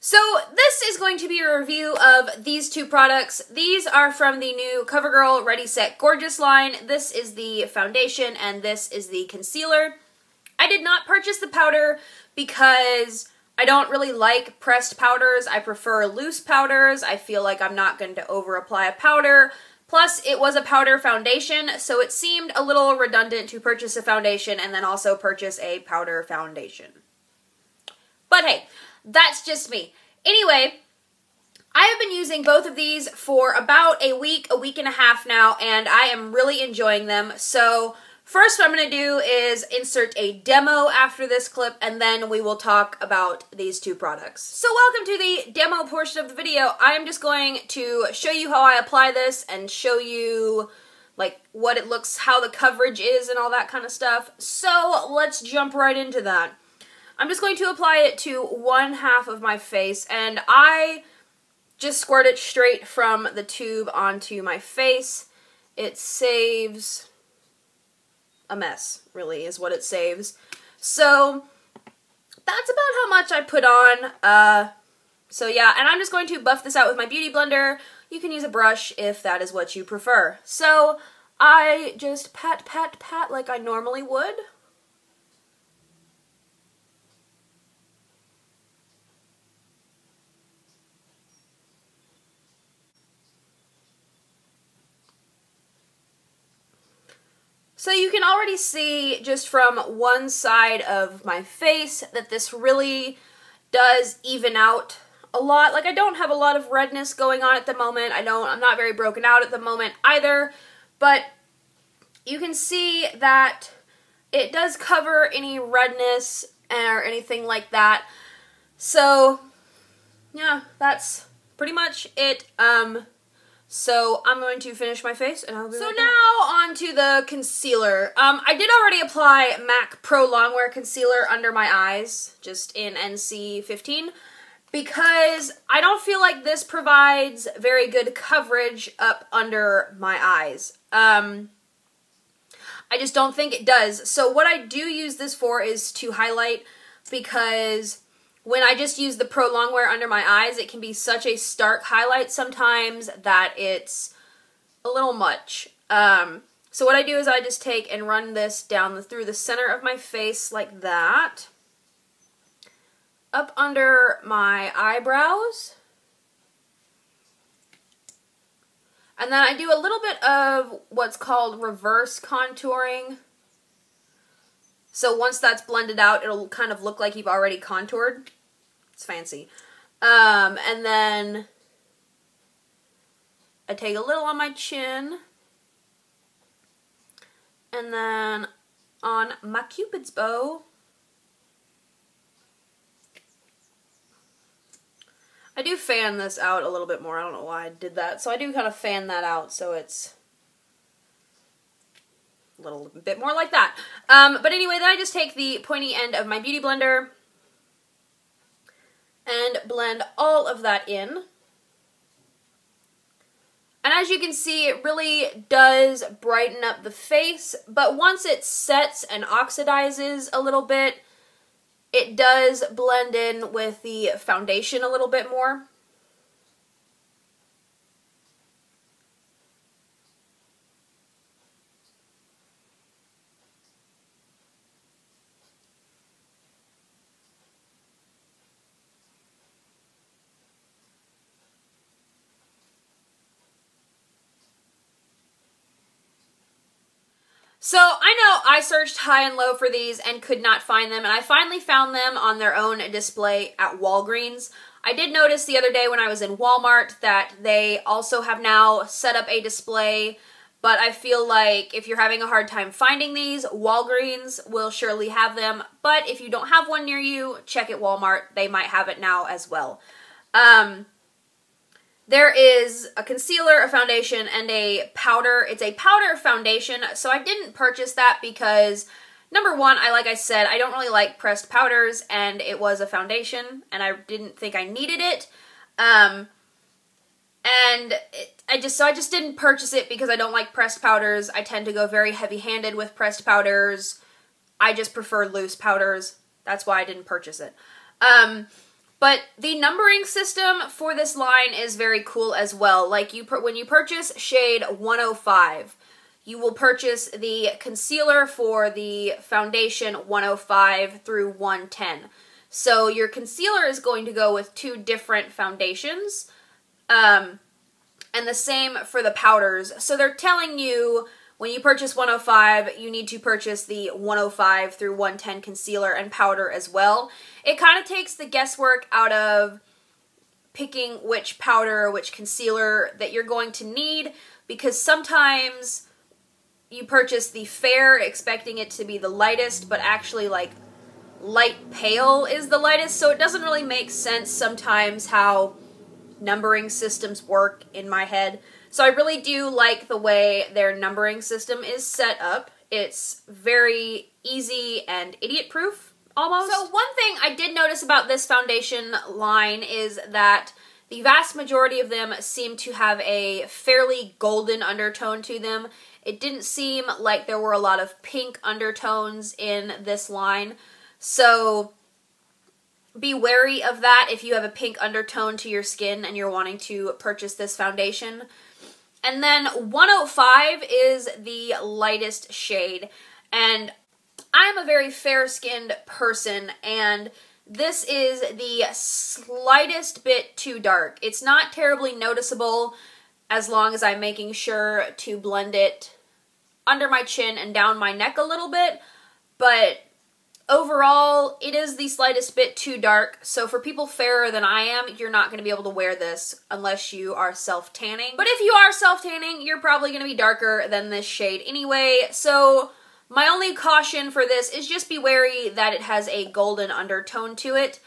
So this is going to be a review of these two products. These are from the new Covergirl Ready Set Gorgeous line. This is the foundation and this is the concealer. I did not purchase the powder because I don't really like pressed powders. I prefer loose powders. I feel like I'm not going to over apply a powder. Plus, it was a powder foundation, so it seemed a little redundant to purchase a foundation and then also purchase a powder foundation. But hey, that's just me. Anyway, I have been using both of these for about a week and a half now, and I am really enjoying them. So first what I'm going to do is insert a demo after this clip, and then we will talk about these two products. So welcome to the demo portion of the video. I am just going to show you how I apply this and show you like what it looks, how the coverage is and all that kind of stuff. So let's jump right into that. I'm just going to apply it to one half of my face, and I just squirt it straight from the tube onto my face. It saves a mess, really, is what it saves. So that's about how much I put on. So yeah, and I'm just going to buff this out with my beauty blender. You can use a brush if that is what you prefer. So I just pat, pat, pat like I normally would. So you can already see just from one side of my face that this really does even out a lot. Like, I don't have a lot of redness going on at the moment. I'm not very broken out at the moment either, but you can see that it does cover any redness or anything like that. So yeah, that's pretty much it. So I'm going to finish my face and I'll be right back. So now on to the concealer. I did already apply MAC Pro Longwear Concealer under my eyes, just in NC 15, because I don't feel like this provides very good coverage up under my eyes. I just don't think it does. So what I do use this for is to highlight, because when I just use the Pro Longwear under my eyes, it can be such a stark highlight sometimes that it's a little much. So what I do is I just take and run this down through the center of my face like that, up under my eyebrows, and then I do a little bit of what's called reverse contouring. So once that's blended out, it'll kind of look like you've already contoured. It's fancy. And then I take a little on my chin. And then on my Cupid's bow, I do fan this out a little bit more. I don't know why I did that. So I do kind of fan that out so it's a little bit more like that. But anyway, then I just take the pointy end of my beauty blender and blend all of that in. And as you can see, it really does brighten up the face, but once it sets and oxidizes a little bit, it does blend in with the foundation a little bit more. So I know I searched high and low for these and could not find them, and I finally found them on their own display at Walgreens. I did notice the other day when I was in Walmart that they also have now set up a display, but I feel like if you're having a hard time finding these, Walgreens will surely have them. But if you don't have one near you, check at Walmart. They might have it now as well. There is a concealer, a foundation, and a powder. It's a powder foundation, so I didn't purchase that because, number one, like I said, I don't really like pressed powders, and it was a foundation, and I didn't think I needed it. I just didn't purchase it because I don't like pressed powders. I tend to go very heavy-handed with pressed powders. I just prefer loose powders. That's why I didn't purchase it. But the numbering system for this line is very cool as well. Like when you purchase shade 105, you will purchase the concealer for the foundation 105 through 110. So your concealer is going to go with 2 different foundations, and the same for the powders. So they're telling you when you purchase 105, you need to purchase the 105 through 110 concealer and powder as well. It kind of takes the guesswork out of picking which powder or which concealer that you're going to need, because sometimes you purchase the fair expecting it to be the lightest, but actually like light pale is the lightest, so it doesn't really make sense sometimes how numbering systems work in my head. So I really do like the way their numbering system is set up. It's very easy and idiot-proof, almost. So one thing I did notice about this foundation line is that the vast majority of them seem to have a fairly golden undertone to them. It didn't seem like there were a lot of pink undertones in this line. So be wary of that if you have a pink undertone to your skin and you're wanting to purchase this foundation. And then 105 is the lightest shade. And I'm a very fair-skinned person, and this is the slightest bit too dark. It's not terribly noticeable as long as I'm making sure to blend it under my chin and down my neck a little bit, but overall, it is the slightest bit too dark, so for people fairer than I am, you're not going to be able to wear this unless you are self-tanning. But if you are self-tanning, you're probably going to be darker than this shade anyway, so my only caution for this is just be wary that it has a golden undertone to it.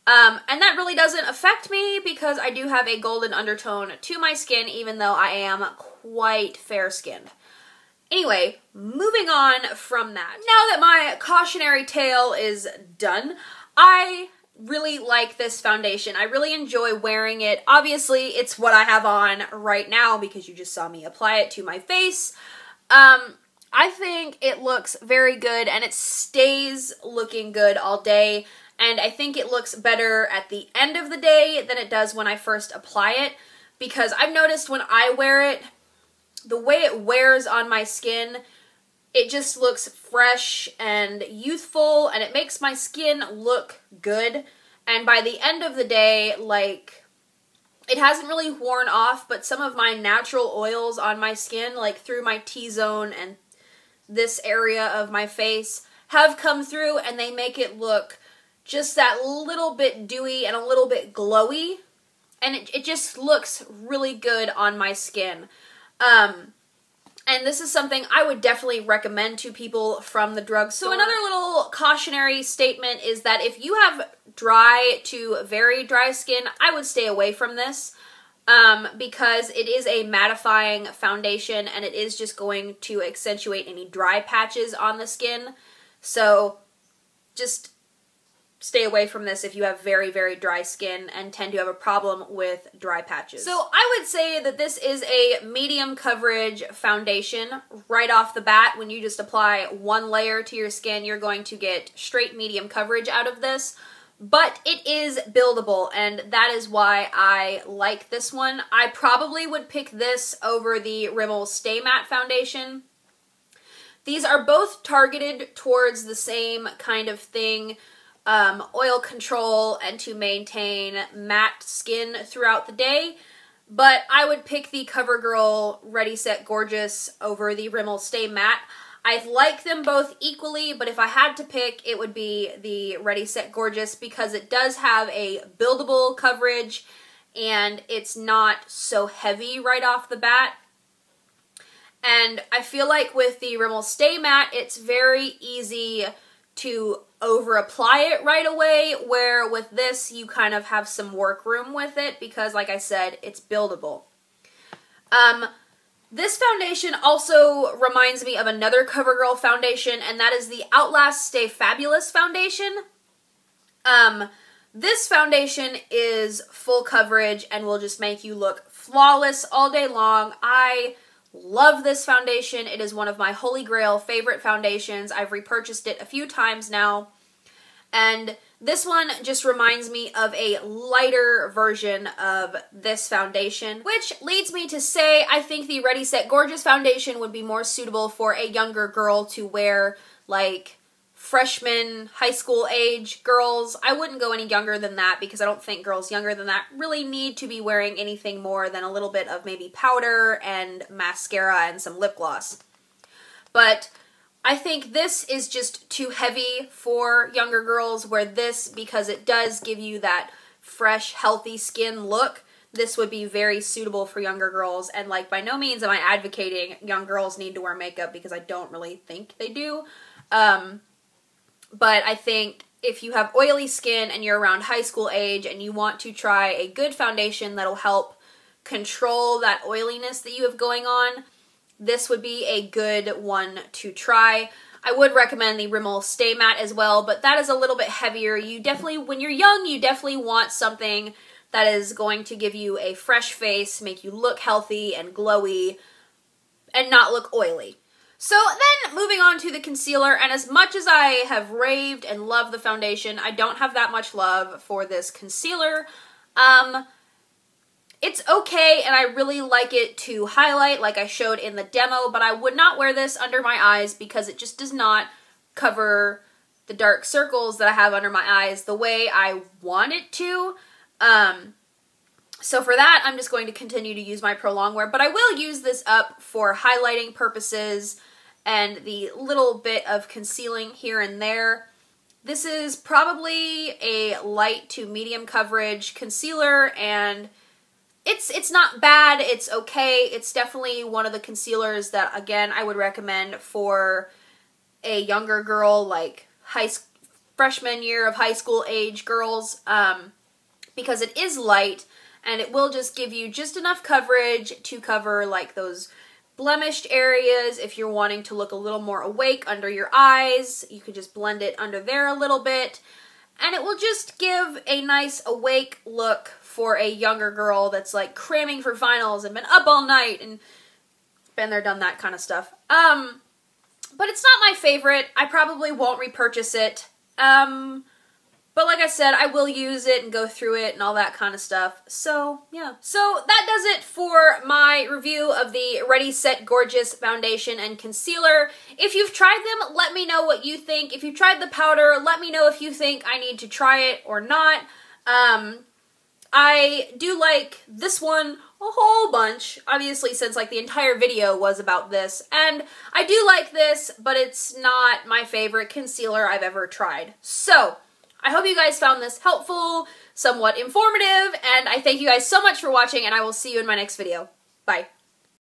And that really doesn't affect me because I do have a golden undertone to my skin, even though I am quite fair-skinned. Anyway, moving on from that. Now that my cautionary tale is done, I really like this foundation. I really enjoy wearing it. Obviously, it's what I have on right now because you just saw me apply it to my face. I think it looks very good and it stays looking good all day. And I think it looks better at the end of the day than it does when I first apply it, because I've noticed when I wear it, the way it wears on my skin, it just looks fresh and youthful, and it makes my skin look good. And by the end of the day, like, it hasn't really worn off, but some of my natural oils on my skin, like through my T-zone and this area of my face, have come through, and they make it look just that little bit dewy and a little bit glowy. And it just looks really good on my skin. And this is something I would definitely recommend to people from the drugstore. So another little cautionary statement is that if you have dry to very dry skin, I would stay away from this, because it is a mattifying foundation and it is just going to accentuate any dry patches on the skin. So just stay away from this if you have very, very dry skin and tend to have a problem with dry patches. So I would say that this is a medium coverage foundation right off the bat. When you just apply one layer to your skin, you're going to get straight medium coverage out of this. But it is buildable, and that is why I like this one. I probably would pick this over the Rimmel Stay Matte foundation. These are both targeted towards the same kind of thing, oil control and to maintain matte skin throughout the day. But I would pick the Covergirl Ready Set Gorgeous over the Rimmel Stay Matte. I like them both equally, but if I had to pick, it would be the Ready Set Gorgeous because it does have a buildable coverage and it's not so heavy right off the bat. And I feel like with the Rimmel Stay Matte, it's very easy to over-apply it right away, where with this, you kind of have some work room with it because, like I said, it's buildable. This foundation also reminds me of another Covergirl foundation, and that is the Outlast Stay Fabulous foundation. This foundation is full coverage and will just make you look flawless all day long. I love this foundation. It is one of my holy grail favorite foundations. I've repurchased it a few times now. And This one just reminds me of a lighter version of this foundation, which leads me to say I think the Ready Set Gorgeous foundation would be more suitable for a younger girl to wear, like freshman, high school age girls. I wouldn't go any younger than that because I don't think girls younger than that really need to be wearing anything more than a little bit of maybe powder and mascara and some lip gloss. But I think this is just too heavy for younger girls, where this, because it does give you that fresh, healthy skin look, this would be very suitable for younger girls. And like, by no means am I advocating young girls need to wear makeup, because I don't really think they do. But I think if you have oily skin and you're around high school age and you want to try a good foundation that'll help control that oiliness that you have going on, this would be a good one to try. I would recommend the Rimmel Stay Matte as well, but that is a little bit heavier. You definitely, when you're young, you definitely want something that is going to give you a fresh face, make you look healthy and glowy, and not look oily. So then moving on to the concealer, and as much as I have raved and loved the foundation, I don't have that much love for this concealer. It's okay, and I really like it to highlight like I showed in the demo, but I would not wear this under my eyes because it just does not cover the dark circles that I have under my eyes the way I want it to. So for that, I'm just going to continue to use my Pro Longwear, but I will use this up for highlighting purposes and the little bit of concealing here and there. This is probably a light to medium coverage concealer, and it's not bad, it's okay. It's definitely one of the concealers that, again, I would recommend for a younger girl, like freshman year of high school age girls, because it is light, and it will just give you just enough coverage to cover like those blemished areas. If you're wanting to look a little more awake under your eyes, you could just blend it under there a little bit, and it will just give a nice awake look for a younger girl that's like cramming for finals and been up all night and been there, done that kind of stuff. But it's not my favorite. I probably won't repurchase it. But like I said, I will use it and go through it and all that kind of stuff. So, yeah. So that does it for my review of the Ready Set Gorgeous foundation and concealer. If you've tried them, let me know what you think. If you tried the powder, let me know if you think I need to try it or not. I do like this one a whole bunch, obviously, since like the entire video was about this. And I do like this, but it's not my favorite concealer I've ever tried. So I hope you guys found this helpful, somewhat informative, and I thank you guys so much for watching, and I will see you in my next video. Bye.